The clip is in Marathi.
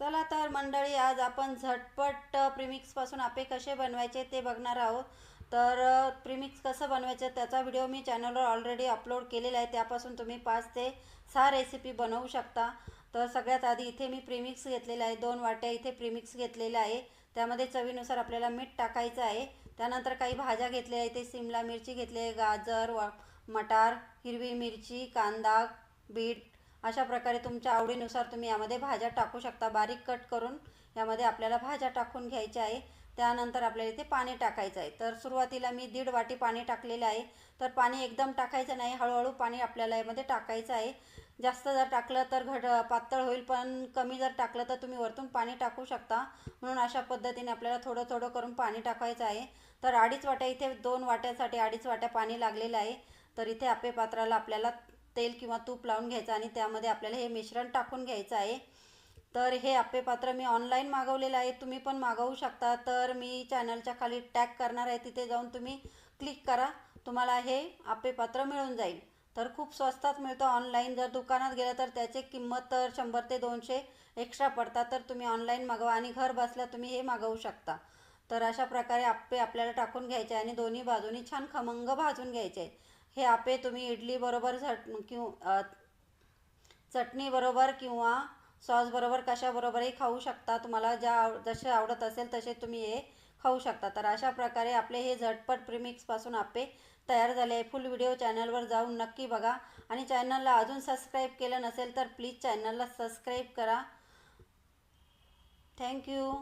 चला तर मंडळी, आज आपण झटपट प्रीमिक्सपासून आपे कसे बनवायचे ते बघणार आहोत. तर प्रीमिक्स कसं बनवायचं त्याचा व्हिडिओ मी चॅनलवर ऑलरेडी अपलोड केलेला आहे. त्यापासून तुम्ही 5 ते 6 रेसिपी बनवू शकता. तर सगळ्यात आधी इथे मी प्रीमिक्स घेतलेला आहे. 2 वाट्या इथे प्रीमिक्स घेतलेला आहे. त्यामध्ये चवीनुसार आपल्याला मीठ टाकायचं आहे. त्यानंतर काही भाज्या घेतल्या आहे. इथे शिमला मिरची घेतली आहे, गाजर, मटार, हिरवी मिरची, कांदा, बीट. अशा प्रकारे तुमच्या आवडीनुसार तुम्ही यामध्ये भाज्या टाकू शकता. बारीक कट करून यामध्ये आपल्याला भाज्या टाकून घ्यायच्या आहे. त्यानंतर आपल्याला इथे पाणी टाकायचं आहे. तर सुरुवातीला मी 1.5 वाटी पाणी टाकलेलं आहे. तर पाणी एकदम टाकायचं नाही, हळूहळू पाणी आपल्याला यामध्ये टाकायचं आहे. जास्त जर टाकलं तर पातळ होईल, पण कमी जर टाकलं तर तुम्ही वरतून पाणी टाकू शकता. म्हणून अशा पद्धतीने आपल्याला थोडं थोडं करून पाणी टाकायचं आहे. तर 2.5 वाट्या, इथे 2 वाट्यासाठी 2.5 वाट्या पाणी लागलेलं आहे. तर इथे आपे पात्राला आपल्याला तेल किंवा तूप लावून घ्यायचं आणि त्यामध्ये आपल्याला हे मिश्रण टाकून घ्यायचं आहे. तर हे आपे पात्र मी ऑनलाईन मागवलेलं आहे, तुम्ही पण मागवू शकता. तर मी चॅनलच्या खाली टॅग करणार आहे, तिथे जाऊन तुम्ही क्लिक करा, तुम्हाला हे आपे पात्र मिळून जाईल. तर खूप स्वस्तात मिळतं ऑनलाईन. जर दुकानात गेलं तर त्याची किंमत तर 100 ते 200 एक्स्ट्रा पडतात. तर तुम्ही ऑनलाईन मागवा आणि घर बसल्या तुम्ही हे मागवू शकता. तर अशा प्रकारे आपे आपल्याला टाकून घ्यायचे आणि दोन्ही बाजूनी छान खमंग भाजून घ्यायचे. हे आपे तुम्ही इडली बरोबर चटणी बरोबर किंवा सॉस बरोबर कशाबरोबरही खाऊ शकता. तुम्हाला जसे आवडत असेल तसे तुम्ही हे खाऊ शकता. तर अशा प्रकारे आपले हे झटपट प्रीमिक्सपासून आपे तयार झाले आहे. फुल व्हिडिओ चॅनलवर जाऊन नक्की बघा आणि चॅनलला अजून सबस्क्राईब केलं नसेल तर प्लीज चॅनलला सबस्क्राईब करा. थँक्यू.